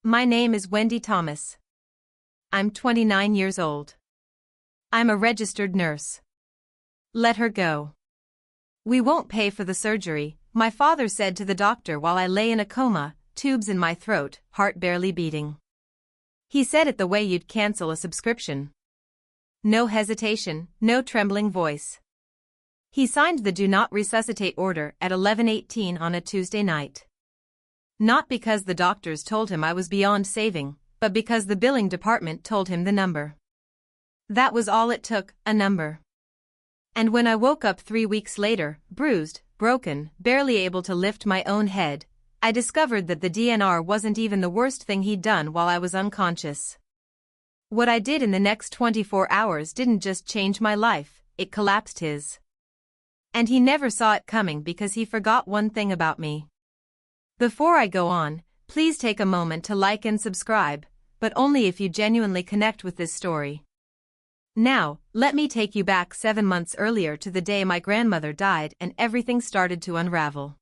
My name is Wendy Thomas. I'm 29 years old. I'm a registered nurse. Let her go. We won't pay for the surgery, my father said to the doctor while I lay in a coma, tubes in my throat, heart barely beating. He said it the way you'd cancel a subscription. No hesitation, no trembling voice. He signed the Do Not Resuscitate order at 11:18 on a Tuesday night. Not because the doctors told him I was beyond saving, but because the billing department told him the number. That was all it took, a number. And when I woke up 3 weeks later, bruised, broken, barely able to lift my own head, I discovered that the DNR wasn't even the worst thing he'd done while I was unconscious. What I did in the next 24 hours didn't just change my life, it collapsed his. And he never saw it coming because he forgot one thing about me. Before I go on, please take a moment to like and subscribe, but only if you genuinely connect with this story. Now, let me take you back 7 months earlier to the day my grandmother died and everything started to unravel.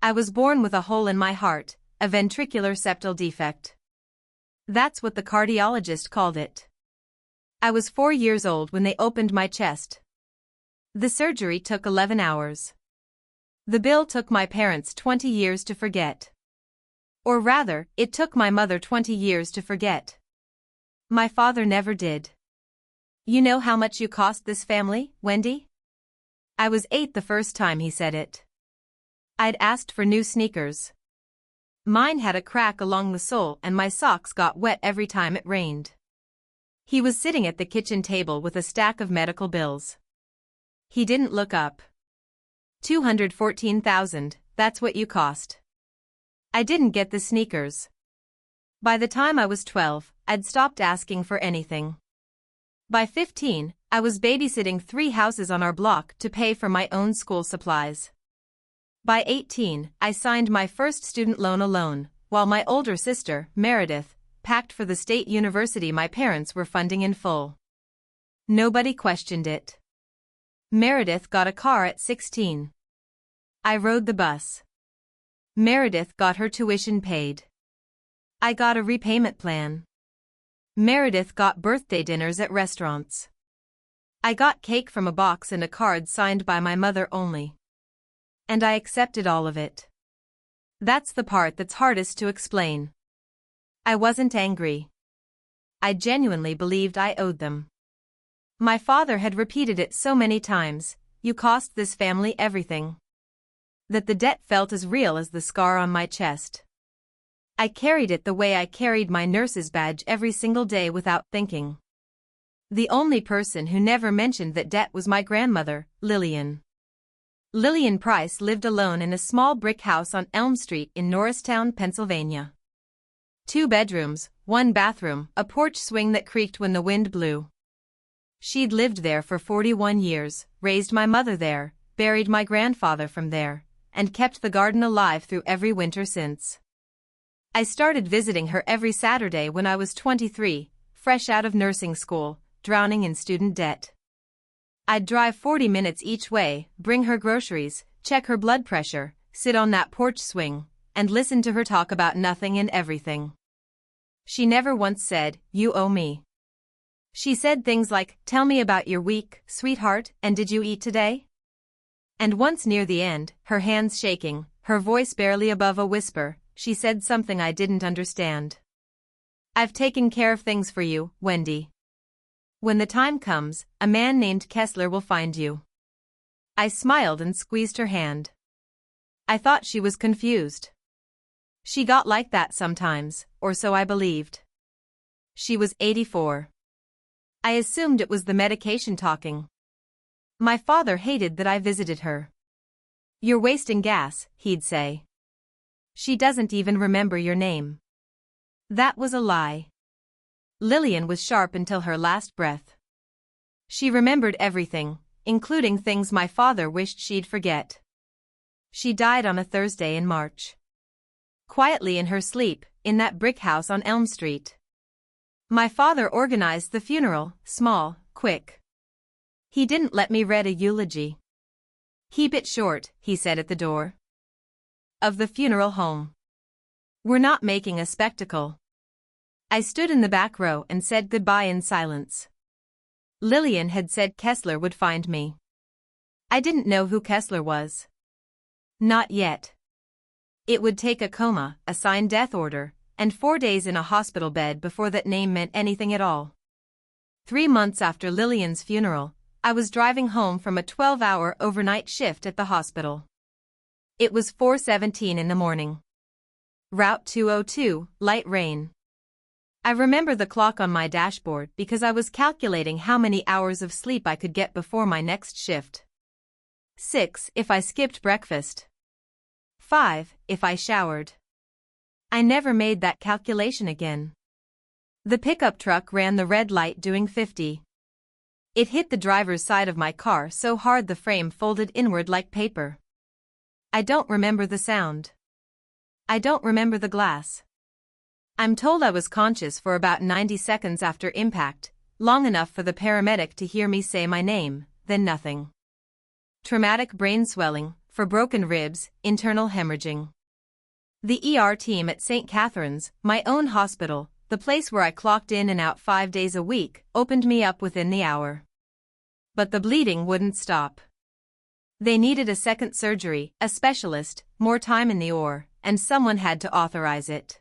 I was born with a hole in my heart, a ventricular septal defect. That's what the cardiologist called it. I was 4 years old when they opened my chest. The surgery took 11 hours. The bill took my parents 20 years to forget. Or rather, it took my mother 20 years to forget. My father never did. You know how much you cost this family, Wendy? I was 8 the first time he said it. I'd asked for new sneakers. Mine had a crack along the sole and my socks got wet every time it rained. He was sitting at the kitchen table with a stack of medical bills. He didn't look up. 214,000, that's what you cost. I didn't get the sneakers. By the time I was 12, I'd stopped asking for anything. By 15, I was babysitting 3 houses on our block to pay for my own school supplies. By 18, I signed my first student loan alone, while my older sister, Meredith, packed for the state university my parents were funding in full. Nobody questioned it. Meredith got a car at 16. I rode the bus. Meredith got her tuition paid. I got a repayment plan. Meredith got birthday dinners at restaurants. I got cake from a box and a card signed by my mother only. And I accepted all of it. That's the part that's hardest to explain. I wasn't angry. I genuinely believed I owed them. My father had repeated it so many times, you cost this family everything. That the debt felt as real as the scar on my chest. I carried it the way I carried my nurse's badge every single day without thinking. The only person who never mentioned that debt was my grandmother, Lillian. Lillian Price lived alone in a small brick house on Elm Street in Norristown, Pennsylvania. 2 bedrooms, 1 bathroom, a porch swing that creaked when the wind blew. She'd lived there for 41 years, raised my mother there, buried my grandfather from there, and kept the garden alive through every winter since. I started visiting her every Saturday when I was 23, fresh out of nursing school, drowning in student debt. I'd drive 40 minutes each way, bring her groceries, check her blood pressure, sit on that porch swing, and listen to her talk about nothing and everything. She never once said, "You owe me." She said things like, "Tell me about your week, sweetheart, and did you eat today?" And once near the end, her hands shaking, her voice barely above a whisper, she said something I didn't understand. "I've taken care of things for you, Wendy. When the time comes, a man named Kessler will find you." I smiled and squeezed her hand. I thought she was confused. She got like that sometimes, or so I believed. She was 84. I assumed it was the medication talking. My father hated that I visited her. "You're wasting gas," he'd say. "She doesn't even remember your name." That was a lie. Lillian was sharp until her last breath. She remembered everything, including things my father wished she'd forget. She died on a Thursday in March. Quietly in her sleep, in that brick house on Elm Street. My father organized the funeral, small, quick. He didn't let me read a eulogy. "Keep it short," he said at the door of the funeral home. We're not making a spectacle. I stood in the back row and said goodbye in silence. Lillian had said Kessler would find me. I didn't know who Kessler was. Not yet. It would take a coma, a signed death order, and 4 days in a hospital bed before that name meant anything at all. 3 months after Lillian's funeral, I was driving home from a 12-hour overnight shift at the hospital. It was 4:17 in the morning. Route 202, light rain. I remember the clock on my dashboard because I was calculating how many hours of sleep I could get before my next shift. 6 if I skipped breakfast. 5 if I showered. I never made that calculation again. The pickup truck ran the red light doing 50. It hit the driver's side of my car so hard the frame folded inward like paper. I don't remember the sound. I don't remember the glass. I'm told I was conscious for about 90 seconds after impact, long enough for the paramedic to hear me say my name, then nothing. Traumatic brain swelling, for broken ribs, internal hemorrhaging. The ER team at St. Catherine's, my own hospital, the place where I clocked in and out 5 days a week, opened me up within the hour. But the bleeding wouldn't stop. They needed a second surgery, a specialist, more time in the OR, and someone had to authorize it.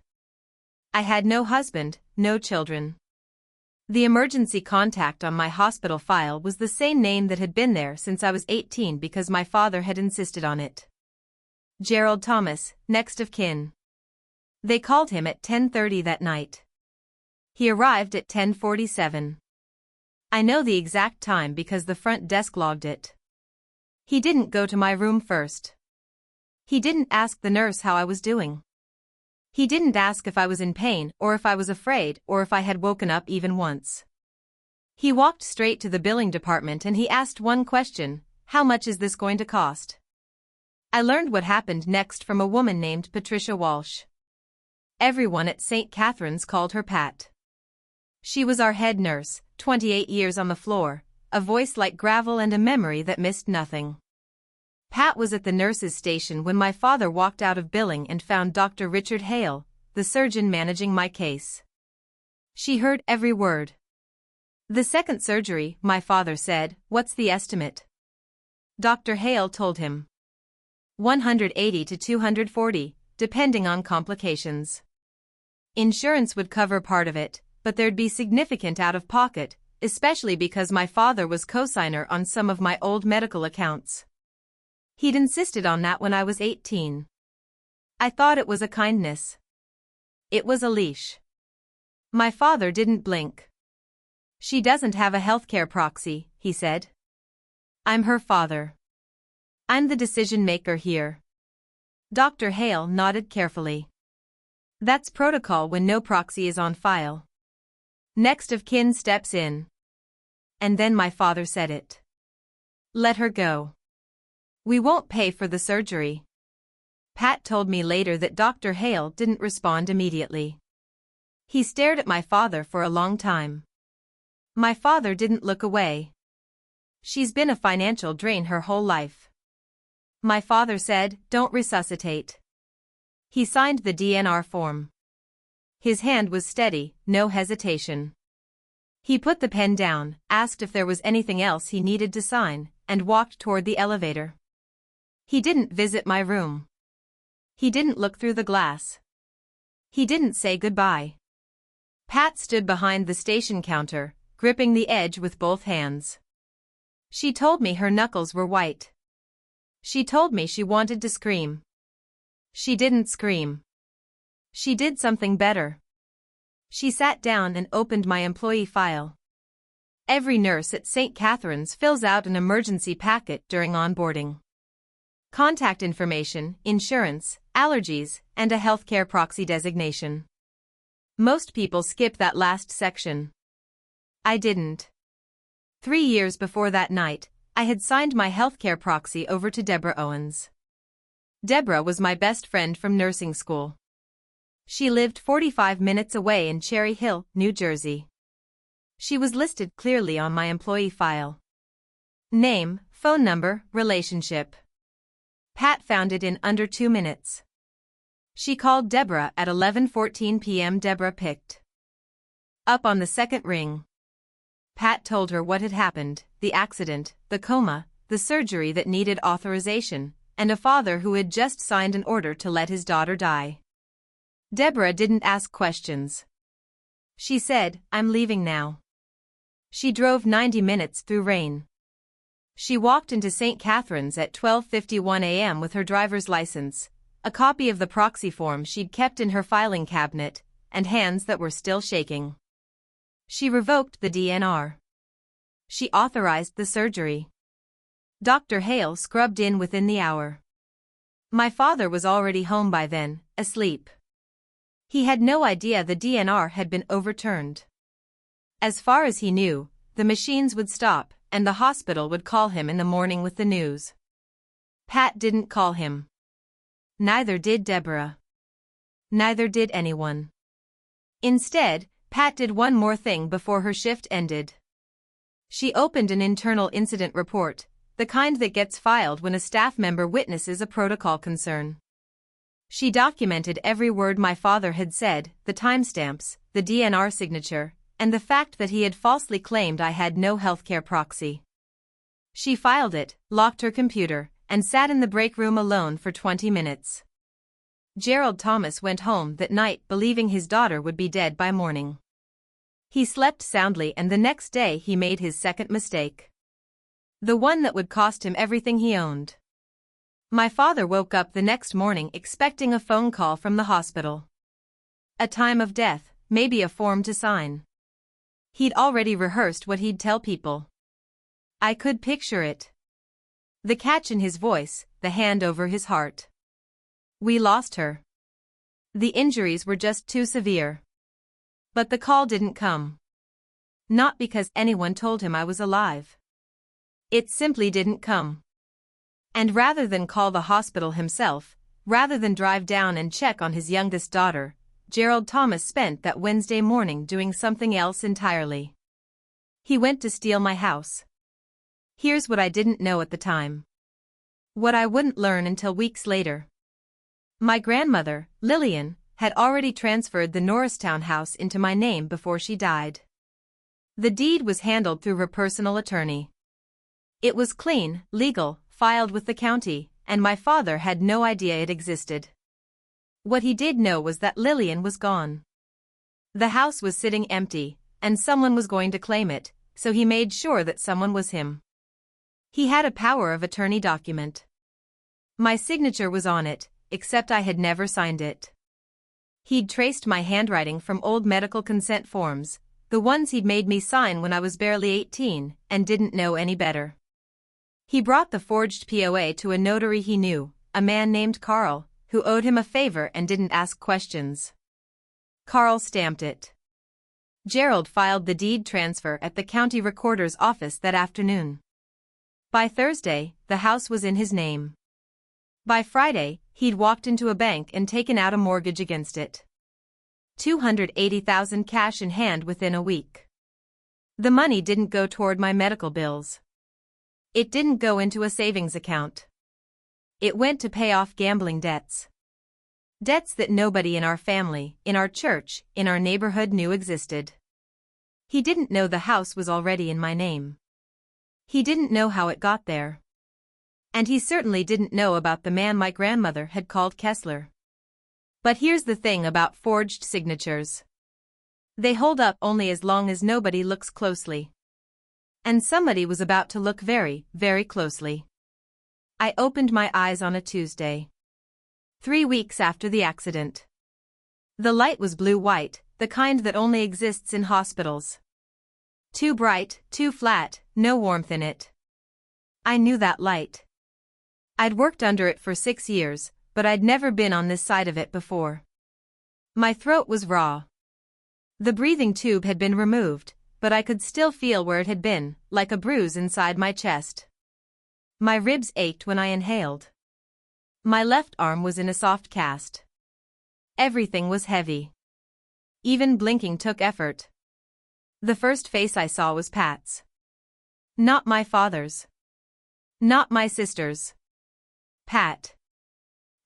I had no husband, no children. The emergency contact on my hospital file was the same name that had been there since I was 18 because my father had insisted on it. Gerald Thomas, next of kin. They called him at 10:30 that night. He arrived at 10:47. I know the exact time because the front desk logged it. He didn't go to my room first. He didn't ask the nurse how I was doing. He didn't ask if I was in pain or if I was afraid or if I had woken up even once. He walked straight to the billing department and he asked one question: how much is this going to cost? I learned what happened next from a woman named Patricia Walsh. Everyone at St. Catherine's called her Pat. She was our head nurse, 28 years on the floor, a voice like gravel and a memory that missed nothing. Pat was at the nurse's station when my father walked out of billing and found Dr. Richard Hale, the surgeon managing my case. She heard every word. The second surgery, my father said, what's the estimate? Dr. Hale told him. 180 to 240, depending on complications. Insurance would cover part of it, but there'd be significant out-of-pocket, especially because my father was co-signer on some of my old medical accounts. He'd insisted on that when I was 18. I thought it was a kindness. It was a leash. My father didn't blink. She doesn't have a healthcare proxy, he said. I'm her father. I'm the decision maker here. Dr. Hale nodded carefully. That's protocol when no proxy is on file. Next of kin steps in. And then my father said it. Let her go. We won't pay for the surgery. Pat told me later that Dr. Hale didn't respond immediately. He stared at my father for a long time. My father didn't look away. She's been a financial drain her whole life. My father said, don't resuscitate. He signed the DNR form. His hand was steady, no hesitation. He put the pen down, asked if there was anything else he needed to sign, and walked toward the elevator. He didn't visit my room. He didn't look through the glass. He didn't say goodbye. Pat stood behind the station counter, gripping the edge with both hands. She told me her knuckles were white. She told me she wanted to scream. She didn't scream. She did something better. She sat down and opened my employee file. Every nurse at St. Catherine's fills out an emergency packet during onboarding. Contact information, insurance, allergies, and a healthcare proxy designation. Most people skip that last section. I didn't. 3 years before that night, I had signed my healthcare proxy over to Deborah Owens. Deborah was my best friend from nursing school. She lived 45 minutes away in Cherry Hill, New Jersey. She was listed clearly on my employee file. Name, phone number, relationship. Pat found it in under 2 minutes. She called Deborah at 11:14 p.m. Deborah picked up on the second ring. Pat told her what had happened, the accident, the coma, the surgery that needed authorization, and a father who had just signed an order to let his daughter die. Deborah didn't ask questions. She said, "I'm leaving now." She drove 90 minutes through rain. She walked into St. Catherine's at 12:51 a.m. with her driver's license, a copy of the proxy form she'd kept in her filing cabinet, and hands that were still shaking. She revoked the DNR. She authorized the surgery. Dr. Hale scrubbed in within the hour. My father was already home by then, asleep. He had no idea the DNR had been overturned. As far as he knew, the machines would stop, and the hospital would call him in the morning with the news. Pat didn't call him. Neither did Deborah. Neither did anyone. Instead, Pat did one more thing before her shift ended. She opened an internal incident report, the kind that gets filed when a staff member witnesses a protocol concern. She documented every word my father had said, the timestamps, the DNR signature, and the fact that he had falsely claimed I had no healthcare proxy. She filed it, locked her computer, and sat in the break room alone for 20 minutes. Gerald Thomas went home that night believing his daughter would be dead by morning. He slept soundly, and the next day he made his second mistake. The one that would cost him everything he owned. My father woke up the next morning expecting a phone call from the hospital. A time of death, maybe a form to sign. He'd already rehearsed what he'd tell people. I could picture it. The catch in his voice, the hand over his heart. "We lost her. The injuries were just too severe." But the call didn't come. Not because anyone told him I was alive. It simply didn't come. And rather than call the hospital himself, rather than drive down and check on his youngest daughter, Gerald Thomas spent that Wednesday morning doing something else entirely. He went to steal my house. Here's what I didn't know at the time. What I wouldn't learn until weeks later. My grandmother, Lillian, had already transferred the Norristown house into my name before she died. The deed was handled through her personal attorney. It was clean, legal, filed with the county, and my father had no idea it existed. What he did know was that Lillian was gone. The house was sitting empty, and someone was going to claim it, so he made sure that someone was him. He had a power of attorney document. My signature was on it, except I had never signed it. He'd traced my handwriting from old medical consent forms, the ones he'd made me sign when I was barely 18, and didn't know any better. He brought the forged POA to a notary he knew, a man named Carl, who owed him a favor and didn't ask questions. Carl stamped it. Gerald filed the deed transfer at the county recorder's office that afternoon. By Thursday, the house was in his name. By Friday, he'd walked into a bank and taken out a mortgage against it. $280,000 cash in hand within a week. The money didn't go toward my medical bills. It didn't go into a savings account. It went to pay off gambling debts. Debts that nobody in our family, in our church, in our neighborhood knew existed. He didn't know the house was already in my name. He didn't know how it got there. And he certainly didn't know about the man my grandmother had called Kessler. But here's the thing about forged signatures. They hold up only as long as nobody looks closely. And somebody was about to look very, very closely. I opened my eyes on a Tuesday. 3 weeks after the accident. The light was blue-white, the kind that only exists in hospitals. Too bright, too flat, no warmth in it. I knew that light. I'd worked under it for 6 years, but I'd never been on this side of it before. My throat was raw. The breathing tube had been removed, but I could still feel where it had been, like a bruise inside my chest. My ribs ached when I inhaled. My left arm was in a soft cast. Everything was heavy. Even blinking took effort. The first face I saw was Pat's. Not my father's. Not my sister's. Pat.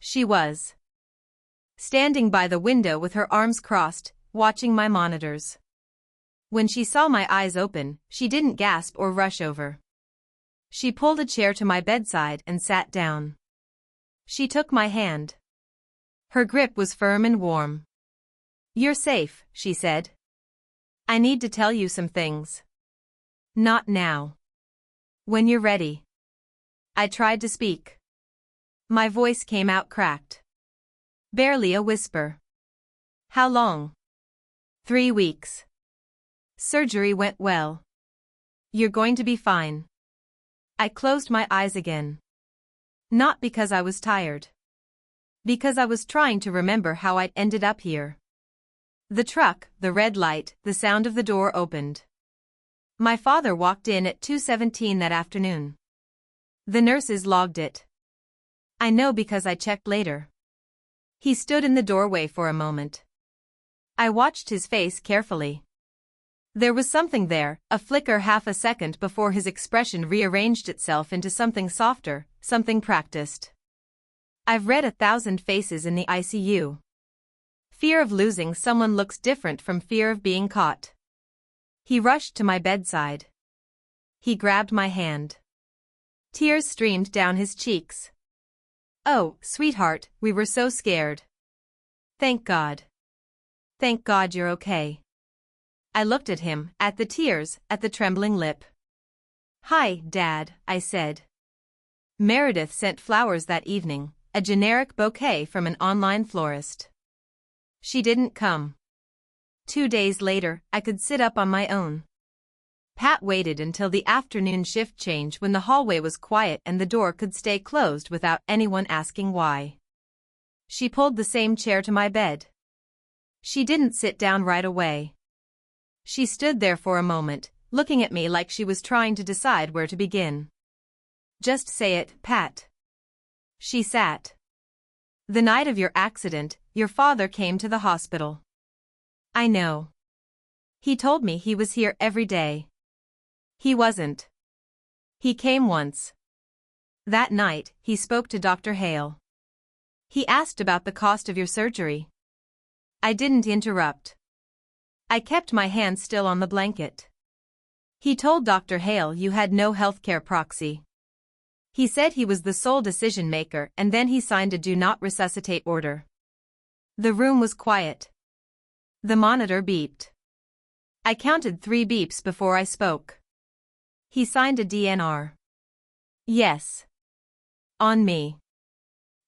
She was standing by the window with her arms crossed, watching my monitors. When she saw my eyes open, she didn't gasp or rush over. She pulled a chair to my bedside and sat down. She took my hand. Her grip was firm and warm. "You're safe," she said. "I need to tell you some things." "Not now. When you're ready." I tried to speak. My voice came out cracked. Barely a whisper. "How long?" 3 weeks. "Surgery went well. You're going to be fine." I closed my eyes again. Not because I was tired. Because I was trying to remember how I'd ended up here. The truck, the red light, the sound of the door opened. My father walked in at 2:17 that afternoon. The nurses logged it. I know because I checked later. He stood in the doorway for a moment. I watched his face carefully. There was something there, a flicker half a second before his expression rearranged itself into something softer, something practiced. I've read 1,000 faces in the ICU. Fear of losing someone looks different from fear of being caught. He rushed to my bedside. He grabbed my hand. Tears streamed down his cheeks. "Oh, sweetheart, we were so scared." "Thank God. Thank God you're okay." I looked at him, at the tears, at the trembling lip. "Hi, Dad," I said. Meredith sent flowers that evening, a generic bouquet from an online florist. She didn't come. 2 days later, I could sit up on my own. Pat waited until the afternoon shift change when the hallway was quiet and the door could stay closed without anyone asking why. She pulled the same chair to my bed. She didn't sit down right away. She stood there for a moment, looking at me like she was trying to decide where to begin. "Just say it, Pat." She sat. "The night of your accident, your father came to the hospital." "I know. He told me he was here every day." "He wasn't. He came once. That night, he spoke to Dr. Hale. He asked about the cost of your surgery." I didn't interrupt. I kept my hand still on the blanket. "He told Dr. Hale you had no healthcare proxy. He said he was the sole decision maker and then he signed a do not resuscitate order." The room was quiet. The monitor beeped. I counted 3 beeps before I spoke. "He signed a DNR." "Yes." "On me."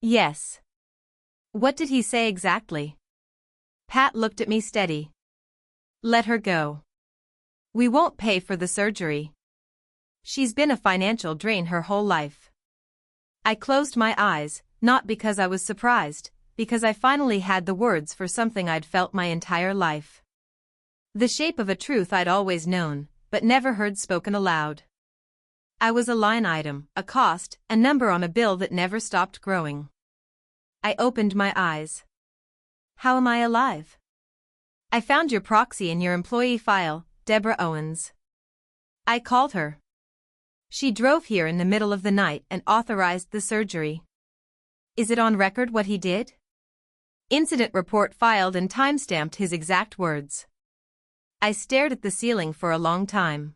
"Yes." "What did he say exactly?" Pat looked at me steady. "Let her go. We won't pay for the surgery. She's been a financial drain her whole life." I closed my eyes, not because I was surprised, because I finally had the words for something I'd felt my entire life. The shape of a truth I'd always known, but never heard spoken aloud. I was a line item, a cost, a number on a bill that never stopped growing. I opened my eyes. "How am I alive?" "I found your proxy in your employee file, Deborah Owens." I called her. "She drove here in the middle of the night and authorized the surgery." "Is it on record what he did?" "Incident report filed and timestamped his exact words." I stared at the ceiling for a long time.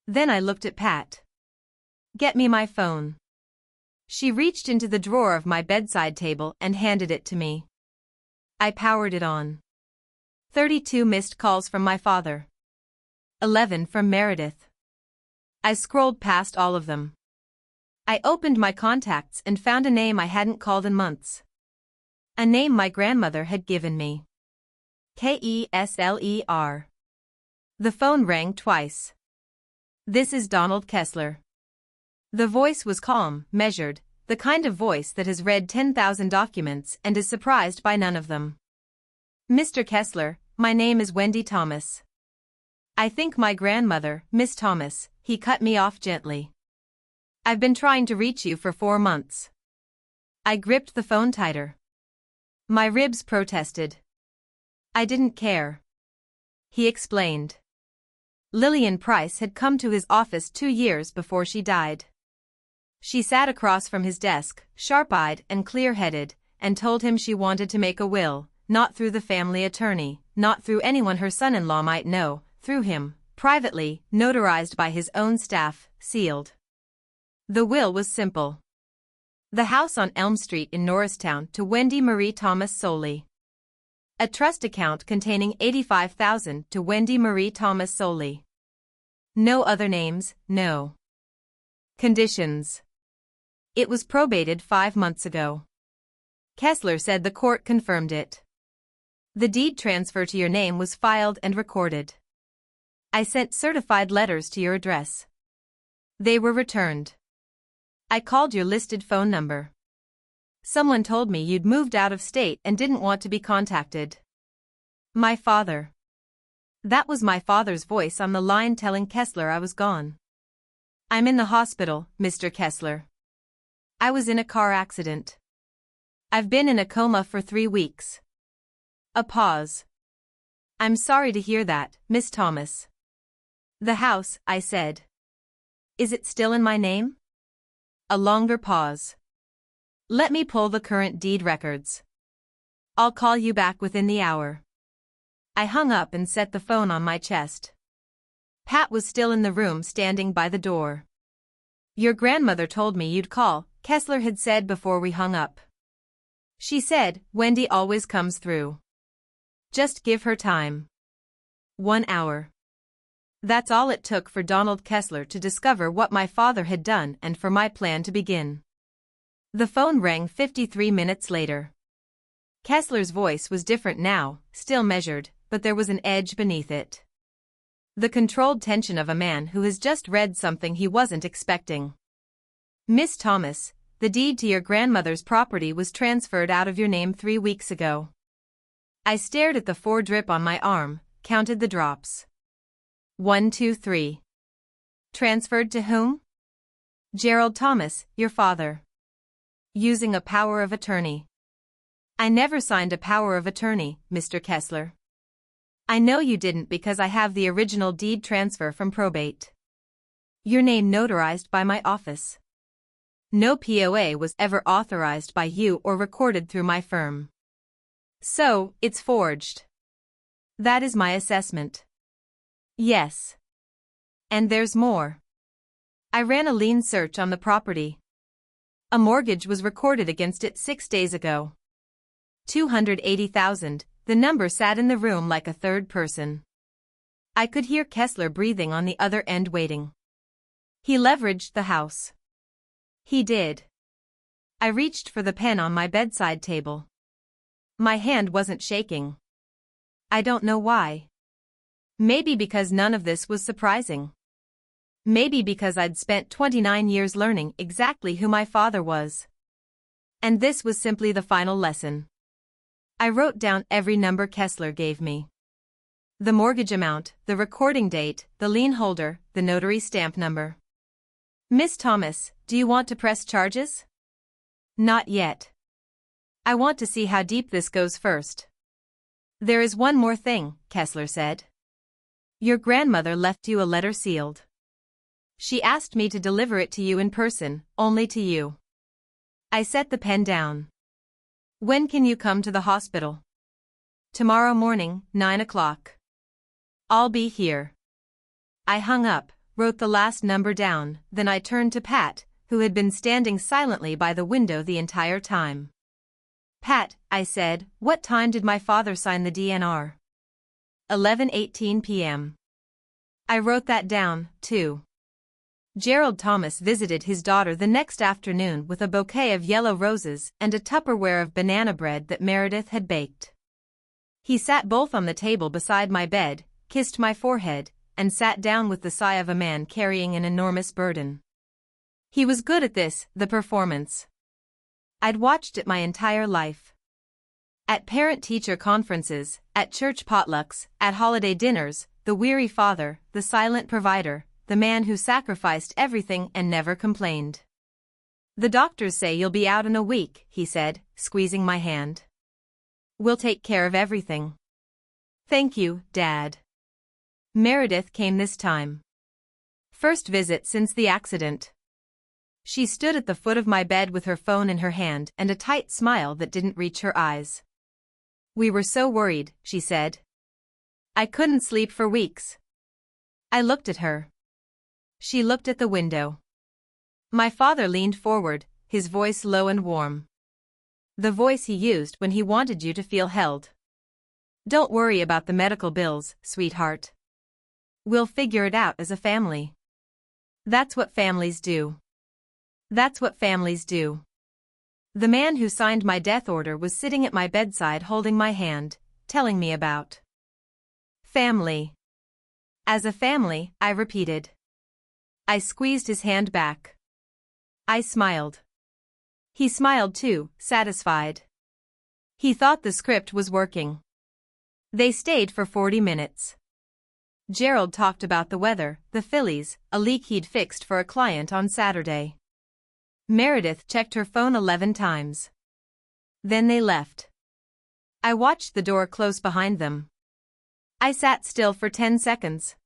Then I looked at Pat. "Get me my phone." She reached into the drawer of my bedside table and handed it to me. I powered it on. 32 missed calls from my father. 11 from Meredith. I scrolled past all of them. I opened my contacts and found a name I hadn't called in months. A name my grandmother had given me. Kesler. The phone rang twice. "This is Donald Kessler." The voice was calm, measured, the kind of voice that has read 10,000 documents and is surprised by none of them. "Mr. Kessler, my name is Wendy Thomas." "I think my grandmother, Miss Thomas," he cut me off gently. "I've been trying to reach you for 4 months." I gripped the phone tighter. My ribs protested. "I didn't care." He explained. Lillian Price had come to his office 2 years before she died. She sat across from his desk, sharp-eyed and clear-headed, and told him she wanted to make a will, not through the family attorney, not through anyone her son-in-law might know, through him, privately, notarized by his own staff, sealed. The will was simple. The house on Elm Street in Norristown to Wendy Marie Thomas solely. A trust account containing $85,000 to Wendy Marie Thomas solely. No other names, no conditions. It was probated 5 months ago. Kessler said the court confirmed it. The deed transfer to your name was filed and recorded. I sent certified letters to your address. They were returned. I called your listed phone number. Someone told me you'd moved out of state and didn't want to be contacted. My father. That was my father's voice on the line telling Kessler I was gone. I'm in the hospital, Mr. Kessler. I was in a car accident. I've been in a coma for 3 weeks. A pause. I'm sorry to hear that, Miss Thomas. The house, I said. Is it still in my name? A longer pause. Let me pull the current deed records. I'll call you back within the hour. I hung up and set the phone on my chest. Pat was still in the room standing by the door. Your grandmother told me you'd call, Kessler had said before we hung up. She said, Wendy always comes through. Just give her time. 1 hour. That's all it took for Donald Kessler to discover what my father had done and for my plan to begin. The phone rang 53 minutes later. Kessler's voice was different now, still measured, but there was an edge beneath it. The controlled tension of a man who has just read something he wasn't expecting. Miss Thomas, the deed to your grandmother's property was transferred out of your name 3 weeks ago. I stared at the 4 drip on my arm, counted the drops. 1, 2, 3. Transferred to whom? Gerald Thomas, your father. Using a power of attorney. I never signed a power of attorney, Mr. Kessler. I know you didn't because I have the original deed transfer from probate. Your name notarized by my office. No POA was ever authorized by you or recorded through my firm. So, it's forged. That is my assessment. Yes. And there's more. I ran a lien search on the property. A mortgage was recorded against it 6 days ago. $280,000, the number sat in the room like a third person. I could hear Kessler breathing on the other end waiting. He leveraged the house. He did. I reached for the pen on my bedside table. My hand wasn't shaking. I don't know why. Maybe because none of this was surprising. Maybe because I'd spent 29 years learning exactly who my father was. And this was simply the final lesson. I wrote down every number Kessler gave me. The mortgage amount, the recording date, the lien holder, the notary stamp number. Miss Thomas, do you want to press charges? Not yet. I want to see how deep this goes first. There is one more thing, Kessler said. Your grandmother left you a letter sealed. She asked me to deliver it to you in person, only to you. I set the pen down. When can you come to the hospital? Tomorrow morning, 9 o'clock. I'll be here. I hung up, wrote the last number down, then I turned to Pat, who had been standing silently by the window the entire time. Pat, I said, what time did my father sign the DNR? 11:18 p.m. I wrote that down, too. Gerald Thomas visited his daughter the next afternoon with a bouquet of yellow roses and a Tupperware of banana bread that Meredith had baked. He sat both on the table beside my bed, kissed my forehead, and sat down with the sigh of a man carrying an enormous burden. He was good at this, the performance. I'd watched it my entire life. At parent-teacher conferences, at church potlucks, at holiday dinners, the weary father, the silent provider, the man who sacrificed everything and never complained. The doctors say you'll be out in a week, he said, squeezing my hand. We'll take care of everything. Thank you, Dad. Meredith came this time. First visit since the accident. She stood at the foot of my bed with her phone in her hand and a tight smile that didn't reach her eyes. "We were so worried," she said. "I couldn't sleep for weeks." I looked at her. She looked at the window. My father leaned forward, his voice low and warm. The voice he used when he wanted you to feel held. "Don't worry about the medical bills, sweetheart. We'll figure it out as a family. That's what families do. That's what families do." The man who signed my death order was sitting at my bedside holding my hand, telling me about family. "As a family," I repeated. I squeezed his hand back. I smiled. He smiled too, satisfied. He thought the script was working. They stayed for 40 minutes. Gerald talked about the weather, the Phillies, a leak he'd fixed for a client on Saturday. Meredith checked her phone 11 times. Then they left. I watched the door close behind them. I sat still for 10 seconds.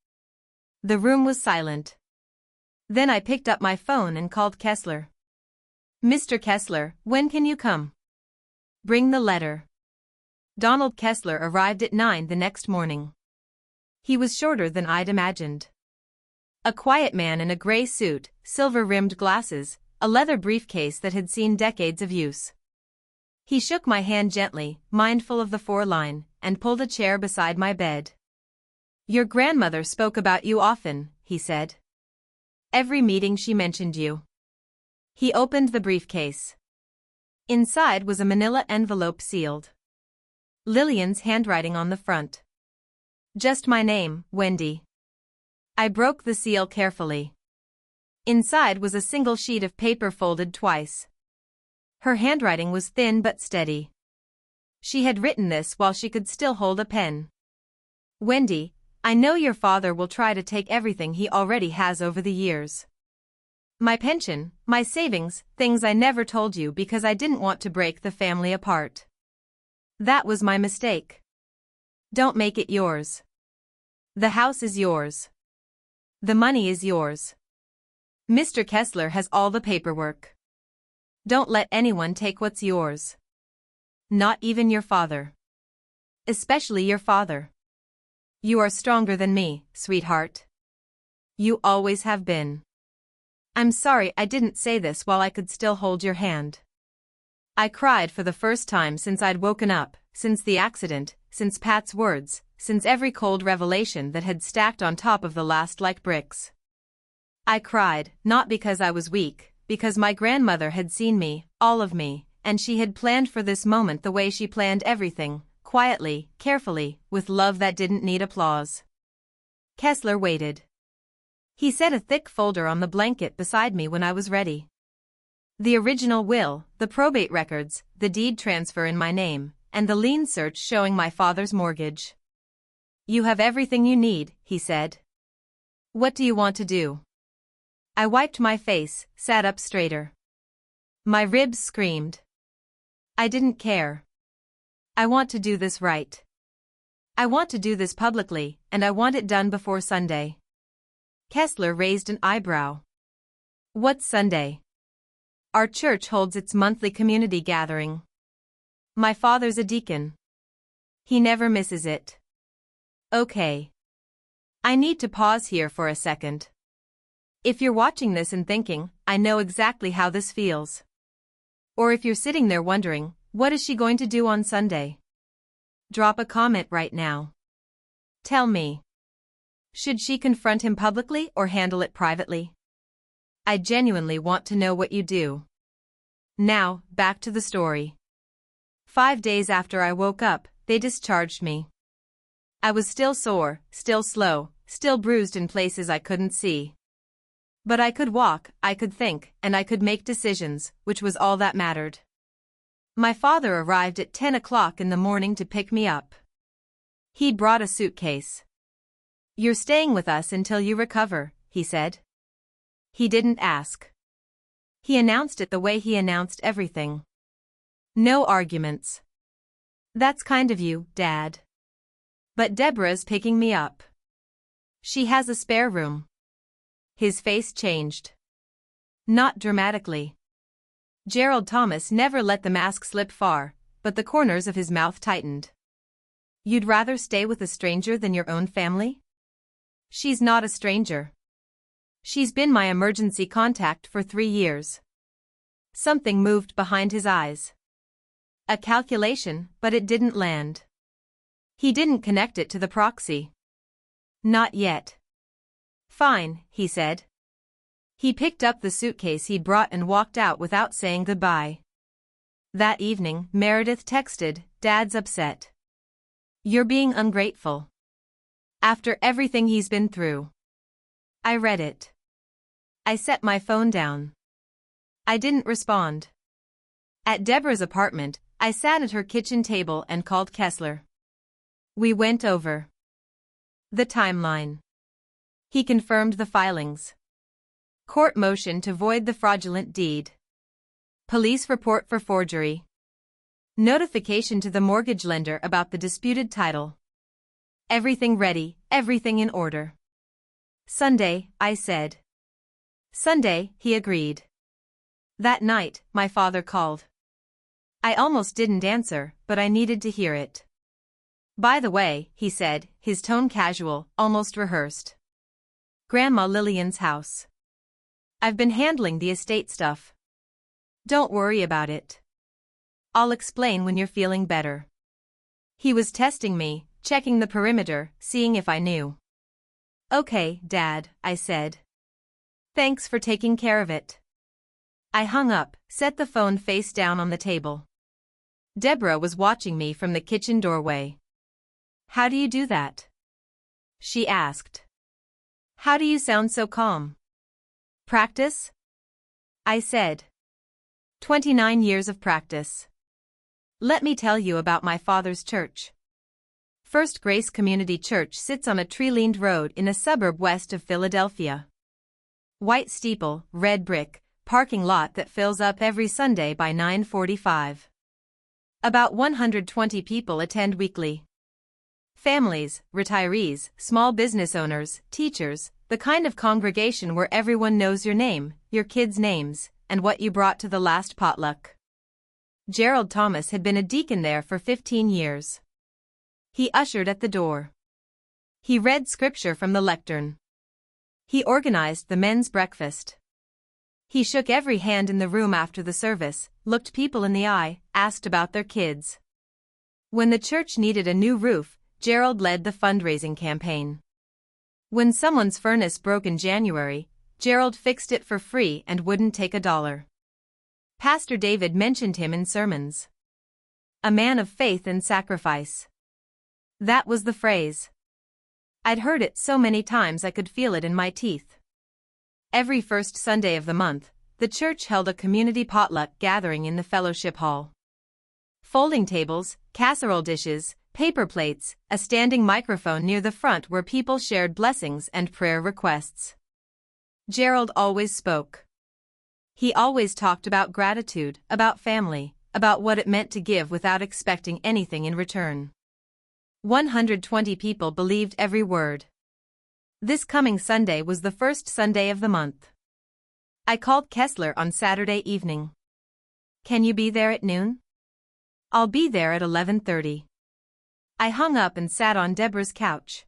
The room was silent. Then I picked up my phone and called Kessler. "Mr. Kessler, when can you come?" "Bring the letter." Donald Kessler arrived at 9 the next morning. He was shorter than I'd imagined. A quiet man in a gray suit, silver-rimmed glasses, a leather briefcase that had seen decades of use. He shook my hand gently, mindful of the 4-line, and pulled a chair beside my bed. "Your grandmother spoke about you often," he said. "Every meeting she mentioned you." He opened the briefcase. Inside was a manila envelope sealed. Lillian's handwriting on the front. Just my name, Wendy. I broke the seal carefully. Inside was a single sheet of paper folded twice. Her handwriting was thin but steady. She had written this while she could still hold a pen. "Wendy, I know your father will try to take everything he already has over the years. My pension, my savings, things I never told you because I didn't want to break the family apart. That was my mistake. Don't make it yours. The house is yours. The money is yours. Mr. Kessler has all the paperwork. Don't let anyone take what's yours. Not even your father. Especially your father. You are stronger than me, sweetheart. You always have been. I'm sorry I didn't say this while I could still hold your hand." I cried for the first time since I'd woken up, since the accident, since Pat's words, since every cold revelation that had stacked on top of the last like bricks. I cried, not because I was weak, because my grandmother had seen me, all of me, and she had planned for this moment the way she planned everything, quietly, carefully, with love that didn't need applause. Kessler waited. He set a thick folder on the blanket beside me when I was ready. The original will, the probate records, the deed transfer in my name, and the lien search showing my father's mortgage. "You have everything you need," he said. "What do you want to do?" I wiped my face, sat up straighter. My ribs screamed. I didn't care. I want to do this right. I want to do this publicly, and I want it done before Sunday. Kessler raised an eyebrow. "What's Sunday?" "Our church holds its monthly community gathering. My father's a deacon. He never misses it." "Okay. I need to pause here for a second. If you're watching this and thinking, I know exactly how this feels. Or if you're sitting there wondering, what is she going to do on Sunday? Drop a comment right now. Tell me. Should she confront him publicly or handle it privately? I genuinely want to know what you do. Now, back to the story. 5 days after I woke up, they discharged me. I was still sore, still slow, still bruised in places I couldn't see. But I could walk, I could think, and I could make decisions, which was all that mattered. My father arrived at 10 o'clock in the morning to pick me up. He'd brought a suitcase. "You're staying with us until you recover," he said. He didn't ask. He announced it the way he announced everything. No arguments. "That's kind of you, Dad. But Deborah's picking me up. She has a spare room." His face changed. Not dramatically. Gerald Thomas never let the mask slip far, but the corners of his mouth tightened. You'd rather stay with a stranger than your own family? She's not a stranger. She's been my emergency contact for 3 years. Something moved behind his eyes. A calculation, but it didn't land. He didn't connect it to the proxy. Not yet. Fine, he said. He picked up the suitcase he'd brought and walked out without saying goodbye. That evening, Meredith texted, "Dad's upset. You're being ungrateful. After everything he's been through." I read it. I set my phone down. I didn't respond. At Deborah's apartment, I sat at her kitchen table and called Kessler. We went over the timeline. He confirmed the filings. Court motion to void the fraudulent deed. Police report for forgery. Notification to the mortgage lender about the disputed title. Everything ready, everything in order. Sunday, I said. Sunday, he agreed. That night, my father called. I almost didn't answer, but I needed to hear it. By the way, he said, his tone casual, almost rehearsed. Grandma Lillian's house. I've been handling the estate stuff. Don't worry about it. I'll explain when you're feeling better. He was testing me, checking the perimeter, seeing if I knew. Okay, Dad, I said. Thanks for taking care of it. I hung up, set the phone face down on the table. Deborah was watching me from the kitchen doorway. How do you do that? She asked. How do you sound so calm? Practice? I said. 29 years of practice. Let me tell you about my father's church. First Grace Community Church sits on a tree-lined road in a suburb west of Philadelphia. White steeple, red brick, parking lot that fills up every Sunday by 9:45. About 120 people attend weekly. Families, retirees, small business owners, teachers, the kind of congregation where everyone knows your name, your kids' names, and what you brought to the last potluck. Gerald Thomas had been a deacon there for 15 years. He ushered at the door. He read scripture from the lectern. He organized the men's breakfast. He shook every hand in the room after the service, looked people in the eye, asked about their kids. When the church needed a new roof, Gerald led the fundraising campaign. When someone's furnace broke in January, Gerald fixed it for free and wouldn't take $1. Pastor David mentioned him in sermons. A man of faith and sacrifice. That was the phrase. I'd heard it so many times I could feel it in my teeth. Every first Sunday of the month, the church held a community potluck gathering in the fellowship hall. Folding tables, casserole dishes, paper plates, a standing microphone near the front where people shared blessings and prayer requests. Gerald always spoke. He always talked about gratitude, about family, about what it meant to give without expecting anything in return. 120 people believed every word. This coming Sunday was the first Sunday of the month. I called Kessler on Saturday evening. Can you be there at noon? I'll be there at 11:30. I hung up and sat on Deborah's couch.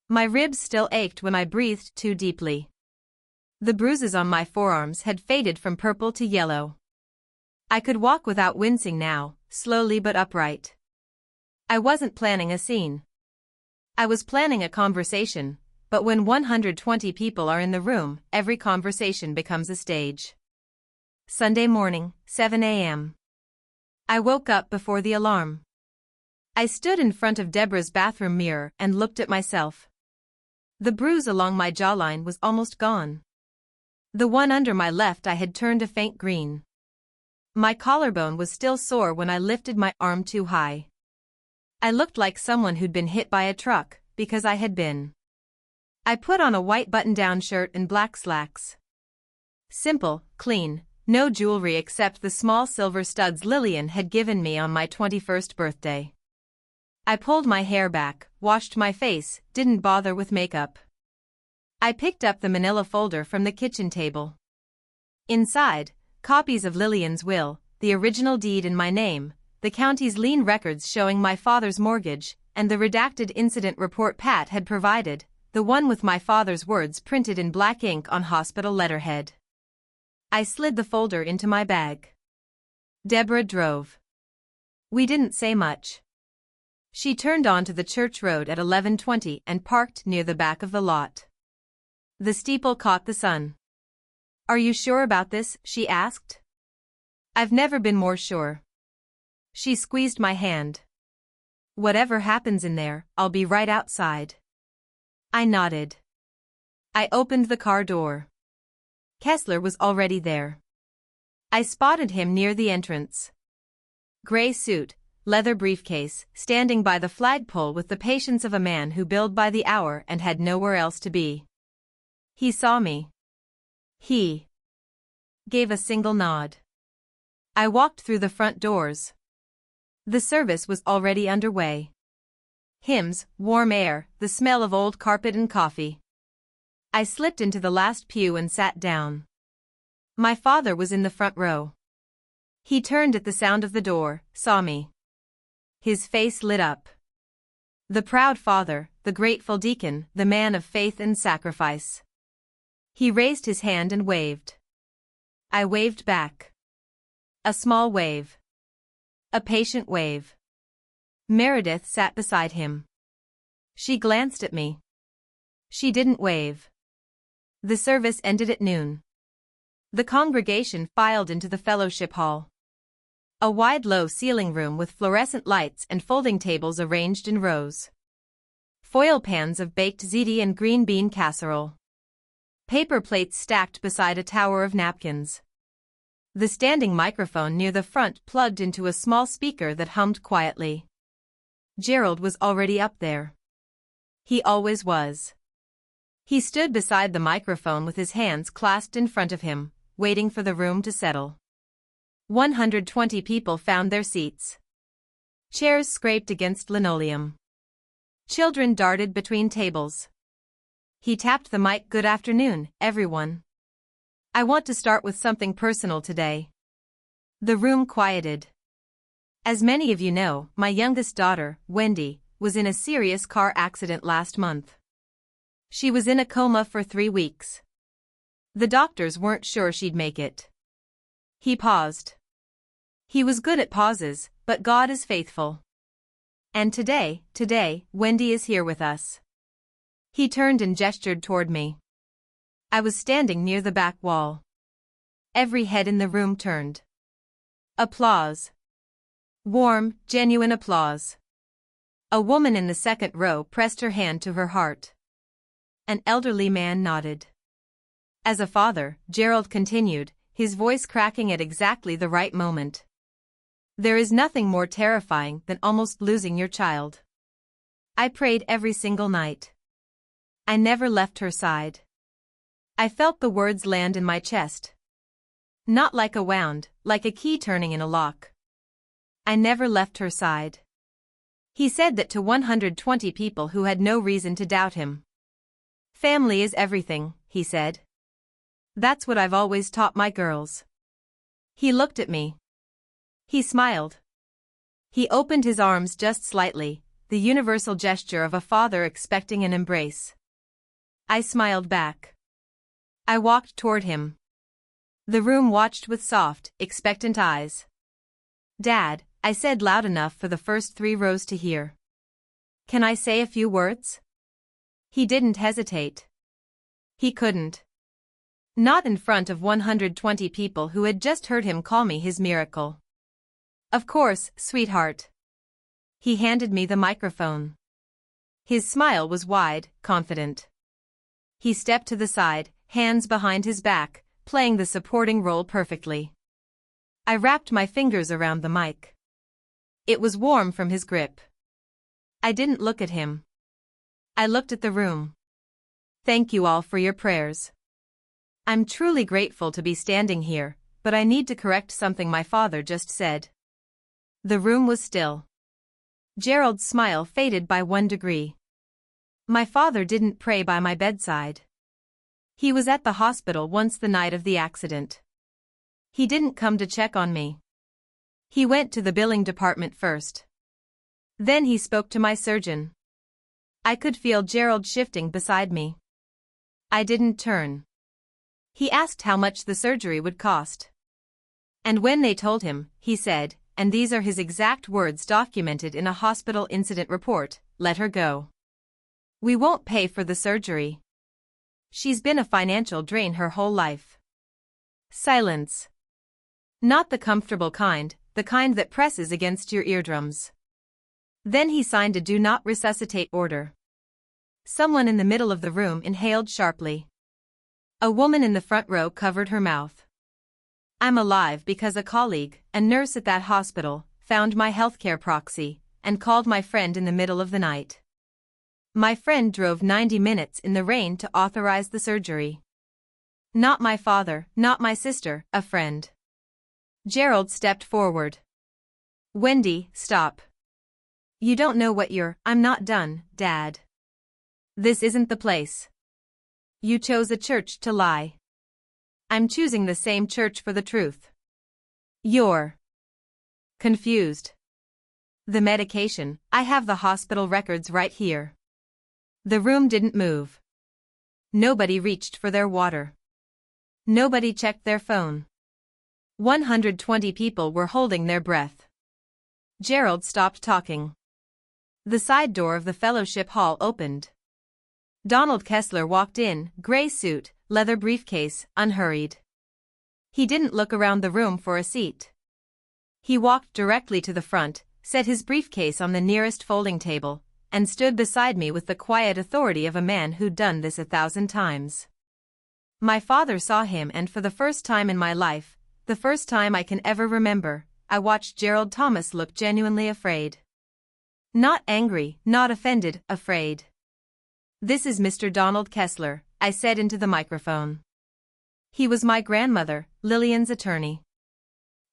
My ribs still ached when I breathed too deeply. The bruises on my forearms had faded from purple to yellow. I could walk without wincing now, slowly but upright. I wasn't planning a scene. I was planning a conversation, but when 120 people are in the room, every conversation becomes a stage. Sunday morning, 7 a.m. I woke up before the alarm. I stood in front of Deborah's bathroom mirror and looked at myself. The bruise along my jawline was almost gone. The one under my left eye had turned a faint green. My collarbone was still sore when I lifted my arm too high. I looked like someone who'd been hit by a truck, because I had been. I put on a white button-down shirt and black slacks. Simple, clean, no jewelry except the small silver studs Lillian had given me on my 21st birthday. I pulled my hair back, washed my face, didn't bother with makeup. I picked up the manila folder from the kitchen table. Inside, copies of Lillian's will, the original deed in my name, the county's lien records showing my father's mortgage, and the redacted incident report Pat had provided, the one with my father's words printed in black ink on hospital letterhead. I slid the folder into my bag. Deborah drove. We didn't say much. She turned onto the church road at 11:20 and parked near the back of the lot. The steeple caught the sun. "Are you sure about this?" she asked. "I've never been more sure." She squeezed my hand. "Whatever happens in there, I'll be right outside." I nodded. I opened the car door. Kessler was already there. I spotted him near the entrance. Gray suit, leather briefcase, standing by the flagpole with the patience of a man who billed by the hour and had nowhere else to be. He saw me. He gave a single nod. I walked through the front doors. The service was already underway. Hymns, warm air, the smell of old carpet and coffee. I slipped into the last pew and sat down. My father was in the front row. He turned at the sound of the door, saw me. His face lit up. The proud father, the grateful deacon, the man of faith and sacrifice. He raised his hand and waved. I waved back. A small wave. A patient wave. Meredith sat beside him. She glanced at me. She didn't wave. The service ended at noon. The congregation filed into the fellowship hall. A wide low-ceiling room with fluorescent lights and folding tables arranged in rows. Foil pans of baked ziti and green bean casserole. Paper plates stacked beside a tower of napkins. The standing microphone near the front plugged into a small speaker that hummed quietly. Gerald was already up there. He always was. He stood beside the microphone with his hands clasped in front of him, waiting for the room to settle. 120 people found their seats. Chairs scraped against linoleum. Children darted between tables. He tapped the mic. "Good afternoon, everyone. I want to start with something personal today." The room quieted. As many of you know, my youngest daughter, Wendy, was in a serious car accident last month. She was in a coma for 3 weeks. The doctors weren't sure she'd make it. He paused. He was good at pauses, but God is faithful. And today, Wendy is here with us. He turned and gestured toward me. I was standing near the back wall. Every head in the room turned. Applause. Warm, genuine applause. A woman in the second row pressed her hand to her heart. An elderly man nodded. As a father, Gerald continued, his voice cracking at exactly the right moment. There is nothing more terrifying than almost losing your child. I prayed every single night. I never left her side. I felt the words land in my chest. Not like a wound, like a key turning in a lock. I never left her side. He said that to 120 people who had no reason to doubt him. Family is everything, he said. That's what I've always taught my girls. He looked at me. He smiled. He opened his arms just slightly, the universal gesture of a father expecting an embrace. I smiled back. I walked toward him. The room watched with soft, expectant eyes. "Dad," I said loud enough for the first 3 rows to hear. "Can I say a few words?" He didn't hesitate. He couldn't. Not in front of 120 people who had just heard him call me his miracle. "Of course, sweetheart." He handed me the microphone. His smile was wide, confident. He stepped to the side, hands behind his back, playing the supporting role perfectly. I wrapped my fingers around the mic. It was warm from his grip. I didn't look at him. I looked at the room. Thank you all for your prayers. I'm truly grateful to be standing here, but I need to correct something my father just said. The room was still. Gerald's smile faded by 1 degree. My father didn't pray by my bedside. He was at the hospital once the night of the accident. He didn't come to check on me. He went to the billing department first. Then he spoke to my surgeon. I could feel Gerald shifting beside me. I didn't turn. He asked how much the surgery would cost. And when they told him, he said, and these are his exact words documented in a hospital incident report, "Let her go. We won't pay for the surgery. She's been a financial drain her whole life." Silence. Not the comfortable kind, the kind that presses against your eardrums. Then he signed a "Do not resuscitate" order. Someone in the middle of the room inhaled sharply. A woman in the front row covered her mouth. I'm alive because a colleague, a nurse at that hospital, found my healthcare proxy and called my friend in the middle of the night. My friend drove 90 minutes in the rain to authorize the surgery. Not my father, not my sister, a friend. Gerald stepped forward. Wendy, stop. You don't know what I'm not done, Dad. This isn't the place. You chose a church to lie. I'm choosing the same church for the truth. You're confused. The medication, I have the hospital records right here. The room didn't move. Nobody reached for their water. Nobody checked their phone. 120 people were holding their breath. Gerald stopped talking. The side door of the fellowship hall opened. Donald Kessler walked in, gray suit, leather briefcase, unhurried. He didn't look around the room for a seat. He walked directly to the front, set his briefcase on the nearest folding table, and stood beside me with the quiet authority of a man who'd done this 1,000 times. My father saw him, and for the first time in my life, the first time I can ever remember, I watched Gerald Thomas look genuinely afraid. Not angry, not offended, afraid. "This is Mr. Donald Kessler," I said into the microphone. He was my grandmother, Lillian's attorney.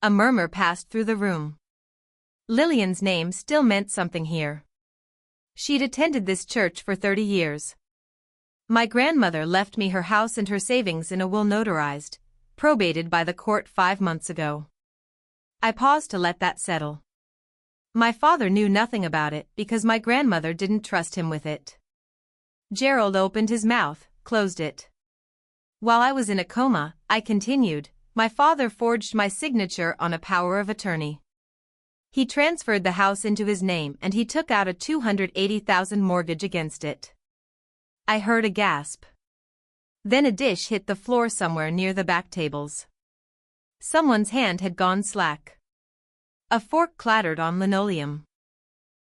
A murmur passed through the room. Lillian's name still meant something here. She'd attended this church for 30 years. My grandmother left me her house and her savings in a will notarized, probated by the court 5 months ago. I paused to let that settle. My father knew nothing about it because my grandmother didn't trust him with it. Gerald opened his mouth, closed it. While I was in a coma, I continued, my father forged my signature on a power of attorney. He transferred the house into his name and he took out a $280,000 mortgage against it. I heard a gasp. Then a dish hit the floor somewhere near the back tables. Someone's hand had gone slack. A fork clattered on linoleum.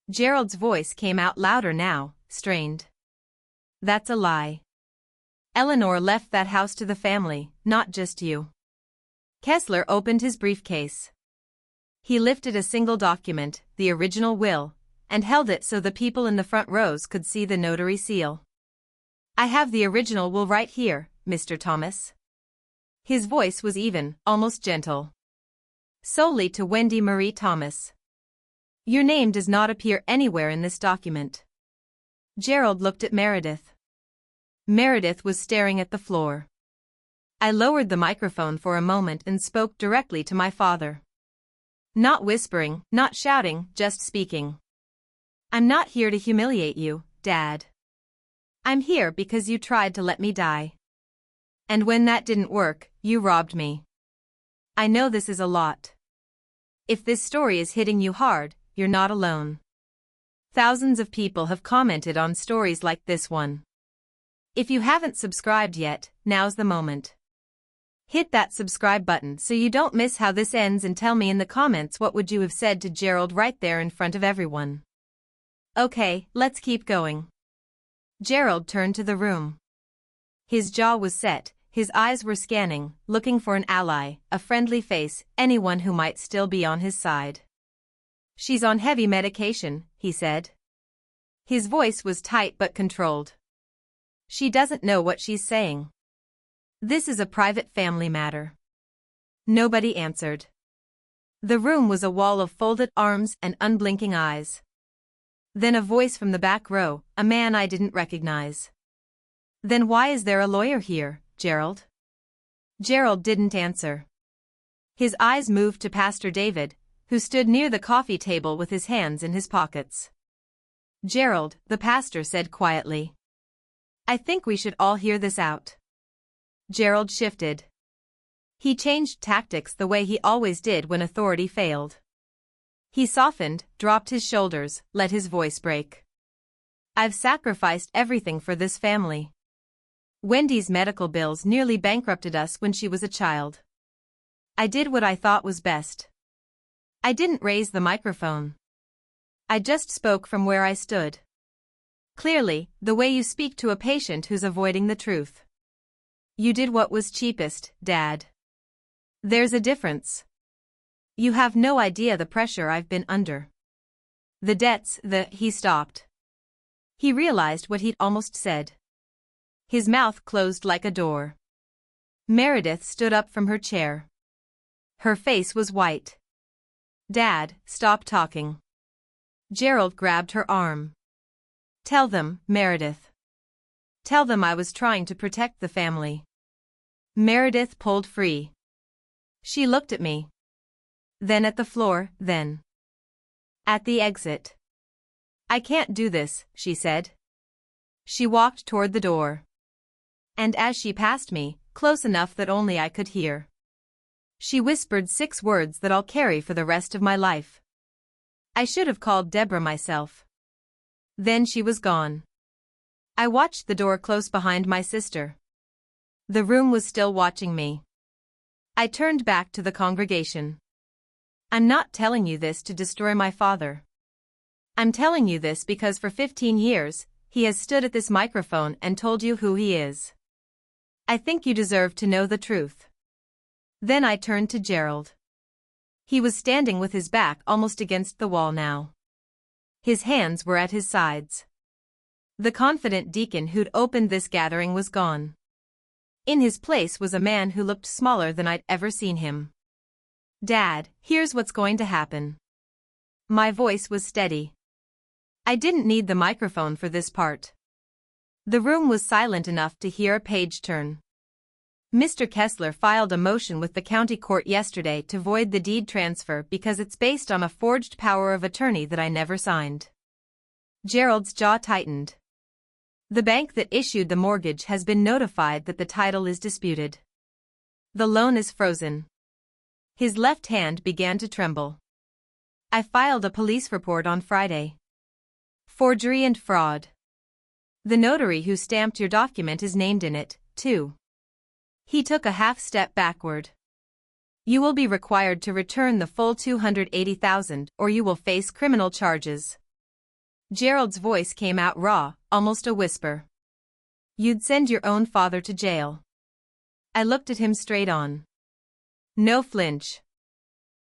Gerald's voice came out louder now, strained. That's a lie. Eleanor left that house to the family, not just you. Kessler opened his briefcase. He lifted a single document, the original will, and held it so the people in the front rows could see the notary seal. I have the original will right here, Mr. Thomas. His voice was even, almost gentle. Solely to Wendy Marie Thomas. Your name does not appear anywhere in this document. Gerald looked at Meredith. Meredith was staring at the floor. I lowered the microphone for a moment and spoke directly to my father. Not whispering, not shouting, just speaking. I'm not here to humiliate you, Dad. I'm here because you tried to let me die. And when that didn't work, you robbed me. I know this is a lot. If this story is hitting you hard, you're not alone. Thousands of people have commented on stories like this one. If you haven't subscribed yet, now's the moment. Hit that subscribe button so you don't miss how this ends, and tell me in the comments what would you have said to Gerald right there in front of everyone. Okay, let's keep going. Gerald turned to the room. His jaw was set, his eyes were scanning, looking for an ally, a friendly face, anyone who might still be on his side. She's on heavy medication, he said. His voice was tight but controlled. She doesn't know what she's saying. This is a private family matter. Nobody answered. The room was a wall of folded arms and unblinking eyes. Then a voice from the back row, a man I didn't recognize. Then why is there a lawyer here, Gerald? Gerald didn't answer. His eyes moved to Pastor David, who stood near the coffee table with his hands in his pockets. "Gerald," the pastor said quietly. "I think we should all hear this out." Gerald shifted. He changed tactics the way he always did when authority failed. He softened, dropped his shoulders, let his voice break. "I've sacrificed everything for this family. Wendy's medical bills nearly bankrupted us when she was a child. I did what I thought was best. I didn't raise the microphone. I just spoke from where I stood. Clearly, the way you speak to a patient who's avoiding the truth. You did what was cheapest, Dad. There's a difference. You have no idea the pressure I've been under. The debts, he stopped. He realized what he'd almost said. His mouth closed like a door. Meredith stood up from her chair. Her face was white. "Dad, stop talking." Gerald grabbed her arm. "Tell them, Meredith. Tell them I was trying to protect the family." Meredith pulled free. She looked at me. Then at the floor, then at the exit. "I can't do this," she said. She walked toward the door. And as she passed me, close enough that only I could hear, she whispered 6 words that I'll carry for the rest of my life. I should have called Deborah myself. Then she was gone. I watched the door close behind my sister. The room was still watching me. I turned back to the congregation. "I'm not telling you this to destroy my father. I'm telling you this because for 15 years, he has stood at this microphone and told you who he is. I think you deserve to know the truth." Then I turned to Gerald. He was standing with his back almost against the wall now. His hands were at his sides. The confident deacon who'd opened this gathering was gone. In his place was a man who looked smaller than I'd ever seen him. "Dad, here's what's going to happen." My voice was steady. I didn't need the microphone for this part. The room was silent enough to hear a page turn. "Mr. Kessler filed a motion with the county court yesterday to void the deed transfer because it's based on a forged power of attorney that I never signed." Gerald's jaw tightened. "The bank that issued the mortgage has been notified that the title is disputed. The loan is frozen." His left hand began to tremble. "I filed a police report on Friday. Forgery and fraud. The notary who stamped your document is named in it, too." He took a half step backward. "You will be required to return the full $280,000 or you will face criminal charges." Gerald's voice came out raw, almost a whisper. "You'd send your own father to jail." I looked at him straight on. "No flinch.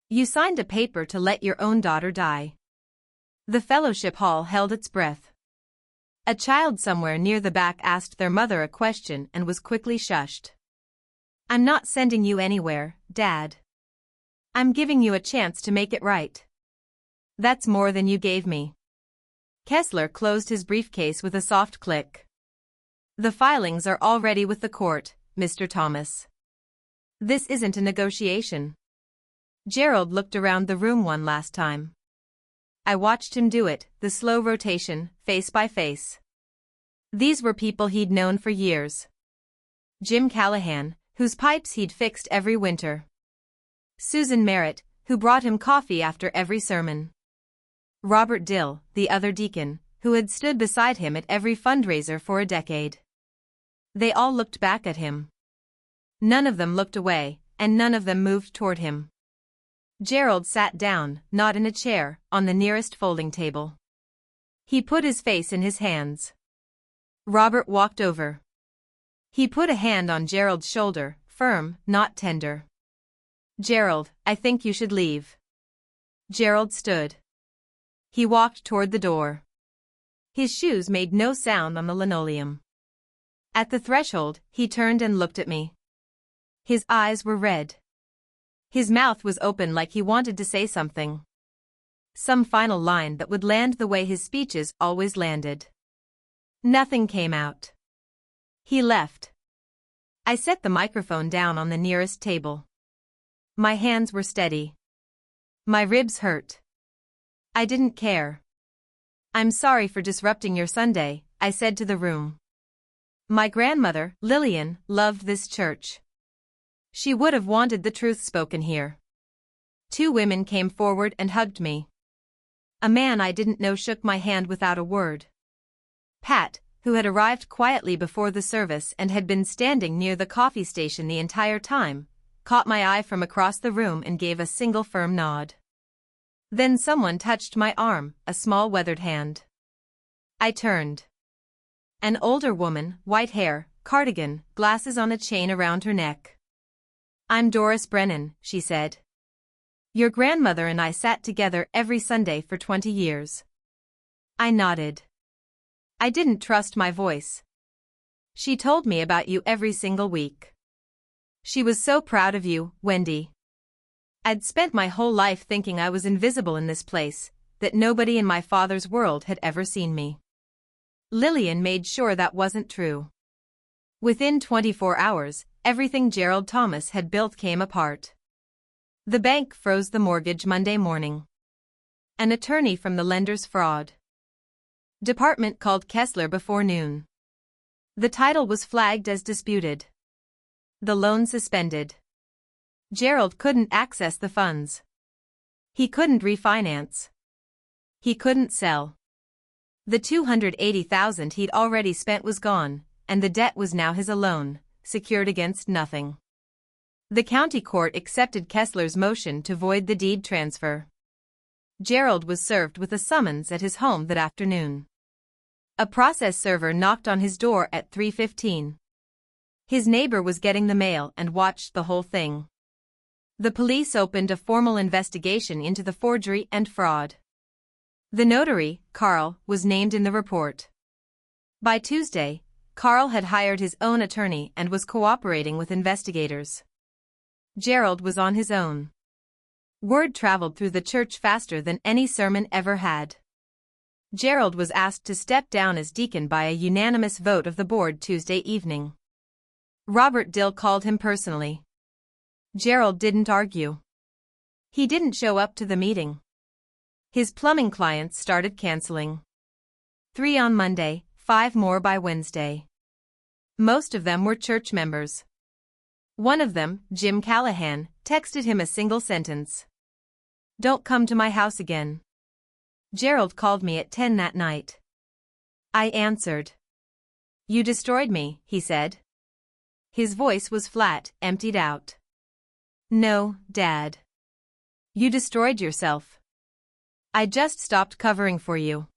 You signed a paper to let your own daughter die." The fellowship hall held its breath. A child somewhere near the back asked their mother a question and was quickly shushed. "I'm not sending you anywhere, Dad. I'm giving you a chance to make it right. That's more than you gave me." Kessler closed his briefcase with a soft click. "The filings are already with the court, Mr. Thomas. This isn't a negotiation." Gerald looked around the room one last time. I watched him do it, the slow rotation, face by face. These were people he'd known for years. Jim Callahan, whose pipes he'd fixed every winter. Susan Merritt, who brought him coffee after every sermon. Robert Dill, the other deacon, who had stood beside him at every fundraiser for a decade. They all looked back at him. None of them looked away, and none of them moved toward him. Gerald sat down, not in a chair, on the nearest folding table. He put his face in his hands. Robert walked over. He put a hand on Gerald's shoulder, firm, not tender. "Gerald, I think you should leave." Gerald stood. He walked toward the door. His shoes made no sound on the linoleum. At the threshold, he turned and looked at me. His eyes were red. His mouth was open like he wanted to say something. Some final line that would land the way his speeches always landed. Nothing came out. He left. I set the microphone down on the nearest table. My hands were steady. My ribs hurt. I didn't care. I'm sorry for disrupting your Sunday, I said to the room. My grandmother, Lillian, loved this church. She would have wanted the truth spoken here. 2 women came forward and hugged me. A man I didn't know shook my hand without a word. Pat, who had arrived quietly before the service and had been standing near the coffee station the entire time, caught my eye from across the room and gave a single firm nod. Then someone touched my arm, a small weathered hand. I turned. An older woman, white hair, cardigan, glasses on a chain around her neck. I'm Doris Brennan, she said. Your grandmother and I sat together every Sunday for 20 years. I nodded. I didn't trust my voice. She told me about you every single week. She was so proud of you, Wendy. I'd spent my whole life thinking I was invisible in this place, that nobody in my father's world had ever seen me. Lillian made sure that wasn't true. Within 24 hours, everything Gerald Thomas had built came apart. The bank froze the mortgage Monday morning. An attorney from the lender's fraud department called Kessler before noon. The title was flagged as disputed. The loan suspended. Gerald couldn't access the funds. He couldn't refinance. He couldn't sell. The $280,000 he'd already spent was gone, and the debt was now his alone, secured against nothing. The county court accepted Kessler's motion to void the deed transfer. Gerald was served with a summons at his home that afternoon. A process server knocked on his door at 3:15. His neighbor was getting the mail and watched the whole thing. The police opened a formal investigation into the forgery and fraud. The notary, Carl, was named in the report. By Tuesday, Carl had hired his own attorney and was cooperating with investigators. Gerald was on his own. Word traveled through the church faster than any sermon ever had. Gerald was asked to step down as deacon by a unanimous vote of the board Tuesday evening. Robert Dill called him personally. Gerald didn't argue. He didn't show up to the meeting. His plumbing clients started canceling. 3 on Monday, 5 more by Wednesday. Most of them were church members. One of them, Jim Callahan, texted him a single sentence. Don't come to my house again. Gerald called me at 10 that night. I answered. You destroyed me, he said. His voice was flat, emptied out. No, Dad. You destroyed yourself. I just stopped covering for you.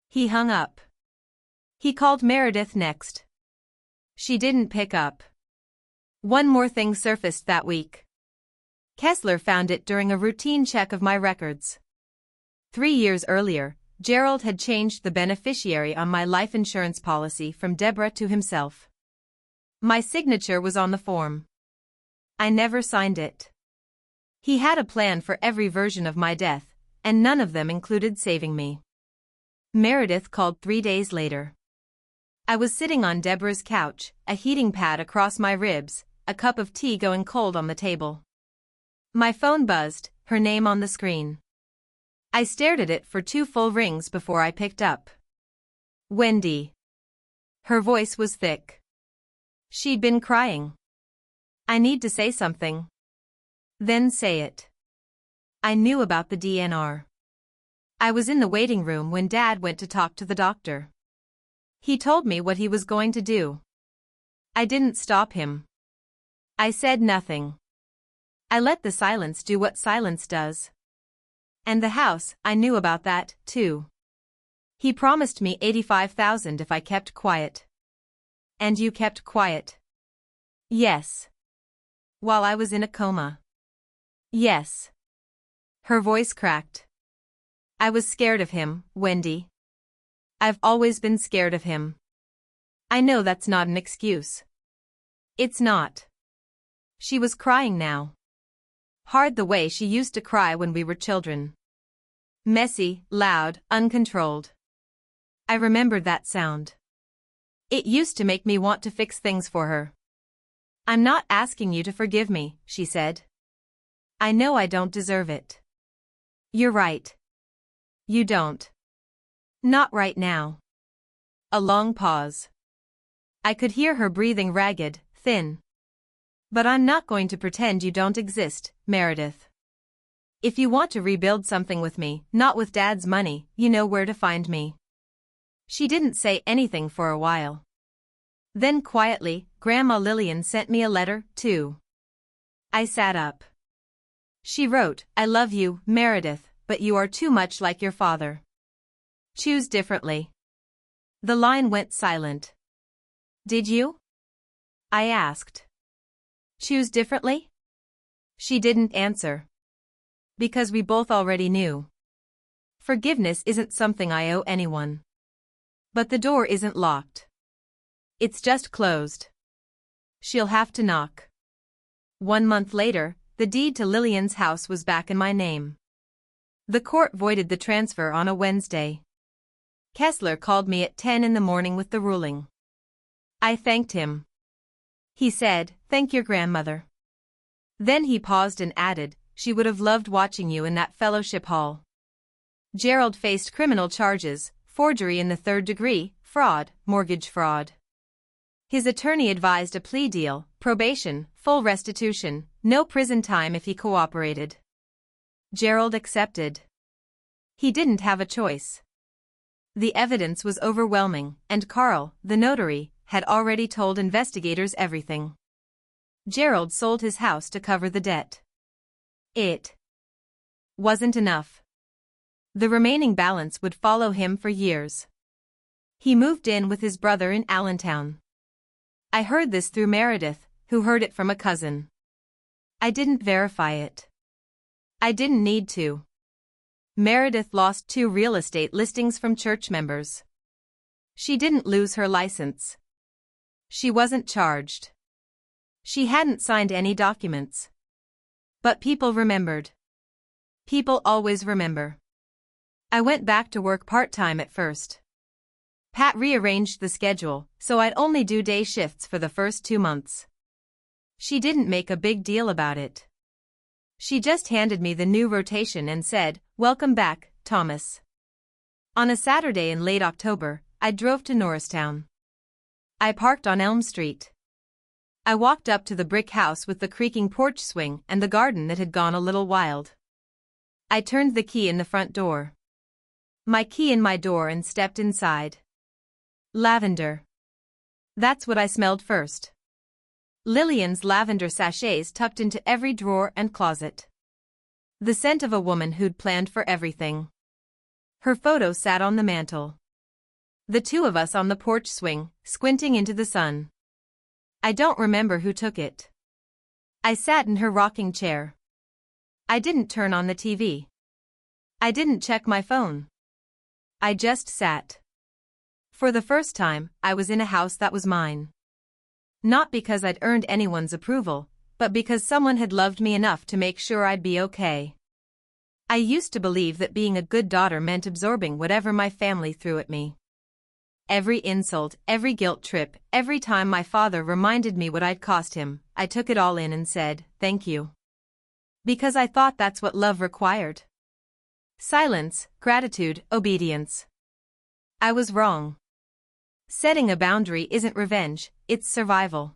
He hung up. He called Meredith next. She didn't pick up. One more thing surfaced that week. Kessler found it during a routine check of my records. 3 years earlier, Gerald had changed the beneficiary on my life insurance policy from Deborah to himself. My signature was on the form. I never signed it. He had a plan for every version of my death, and none of them included saving me. Meredith called 3 days later. I was sitting on Deborah's couch, a heating pad across my ribs, a cup of tea going cold on the table. My phone buzzed, her name on the screen. I stared at it for 2 full rings before I picked up. Wendy. Her voice was thick. She'd been crying. I need to say something. Then say it. I knew about the DNR. I was in the waiting room when Dad went to talk to the doctor. He told me what he was going to do. I didn't stop him. I said nothing. I let the silence do what silence does. And the house, I knew about that, too. He promised me $85,000 if I kept quiet. And you kept quiet? Yes. While I was in a coma. Yes. Her voice cracked. I was scared of him, Wendy. I've always been scared of him. I know that's not an excuse. It's not. She was crying now. Hard the way she used to cry when we were children. Messy, loud, uncontrolled. I remembered that sound. It used to make me want to fix things for her. I'm not asking you to forgive me, she said. I know I don't deserve it. You're right. You don't. Not right now. A long pause. I could hear her breathing ragged, thin. But I'm not going to pretend you don't exist, Meredith. If you want to rebuild something with me, not with Dad's money, you know where to find me. She didn't say anything for a while. Then quietly, Grandma Lillian sent me a letter, too. I sat up. She wrote, I love you, Meredith, but you are too much like your father. Choose differently. The line went silent. Did you? I asked. Choose differently? She didn't answer. Because we both already knew. Forgiveness isn't something I owe anyone. But the door isn't locked. It's just closed. She'll have to knock. 1 month later, the deed to Lillian's house was back in my name. The court voided the transfer on a Wednesday. Kessler called me at 10 in the morning with the ruling. I thanked him. He said, thank your grandmother. Then he paused and added, she would have loved watching you in that fellowship hall. Gerald faced criminal charges, forgery in the 3rd degree, fraud, mortgage fraud. His attorney advised a plea deal, probation, full restitution, no prison time if he cooperated. Gerald accepted. He didn't have a choice. The evidence was overwhelming, and Carl, the notary, had already told investigators everything. Gerald sold his house to cover the debt. It wasn't enough. The remaining balance would follow him for years. He moved in with his brother in Allentown. I heard this through Meredith, who heard it from a cousin. I didn't verify it. I didn't need to. Meredith lost 2 real estate listings from church members. She didn't lose her license. She wasn't charged. She hadn't signed any documents. But people remembered. People always remember. I went back to work part-time at first. Pat rearranged the schedule, so I'd only do day shifts for the first 2 months. She didn't make a big deal about it. She just handed me the new rotation and said, welcome back, Thomas. On a Saturday in late October, I drove to Norristown. I parked on Elm Street. I walked up to the brick house with the creaking porch swing and the garden that had gone a little wild. I turned the key in the front door. My key in my door and stepped inside. Lavender. That's what I smelled first. Lillian's lavender sachets tucked into every drawer and closet. The scent of a woman who'd planned for everything. Her photo sat on the mantel. The 2 of us on the porch swing, squinting into the sun. I don't remember who took it. I sat in her rocking chair. I didn't turn on the TV. I didn't check my phone. I just sat. For the first time, I was in a house that was mine. Not because I'd earned anyone's approval, but because someone had loved me enough to make sure I'd be okay. I used to believe that being a good daughter meant absorbing whatever my family threw at me. Every insult, every guilt trip, every time my father reminded me what I'd cost him, I took it all in and said, thank you. Because I thought that's what love required. Silence, gratitude, obedience. I was wrong. Setting a boundary isn't revenge, it's survival.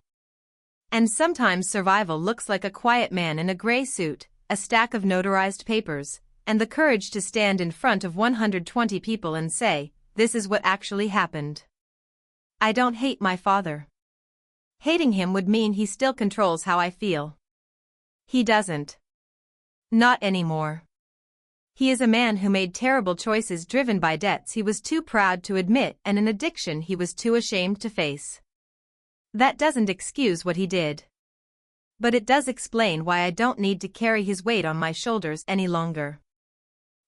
And sometimes survival looks like a quiet man in a gray suit, a stack of notarized papers, and the courage to stand in front of 120 people and say, this is what actually happened. I don't hate my father. Hating him would mean he still controls how I feel. He doesn't. Not anymore. He is a man who made terrible choices driven by debts he was too proud to admit and an addiction he was too ashamed to face. That doesn't excuse what he did. But it does explain why I don't need to carry his weight on my shoulders any longer.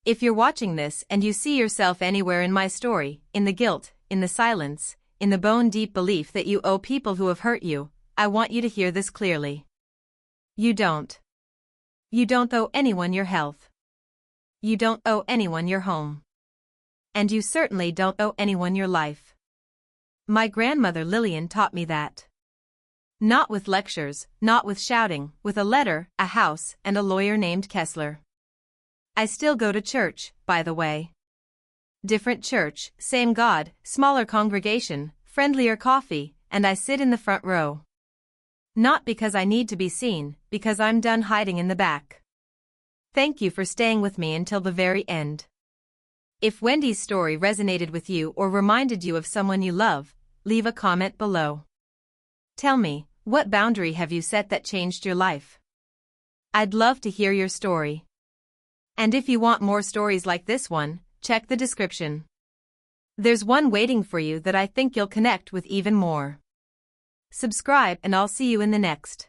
If you're watching this and you see yourself anywhere in my story, in the guilt, in the silence, in the bone-deep belief that you owe people who have hurt you, I want you to hear this clearly. You don't. You don't owe anyone your health. You don't owe anyone your home. And you certainly don't owe anyone your life. My grandmother Lillian taught me that. Not with lectures, not with shouting, with a letter, a house, and a lawyer named Kessler. I still go to church, by the way. Different church, same God, smaller congregation, friendlier coffee, and I sit in the front row. Not because I need to be seen, because I'm done hiding in the back. Thank you for staying with me until the very end. If Wendy's story resonated with you or reminded you of someone you love, leave a comment below. Tell me, what boundary have you set that changed your life? I'd love to hear your story. And if you want more stories like this one, check the description. There's one waiting for you that I think you'll connect with even more. Subscribe and I'll see you in the next.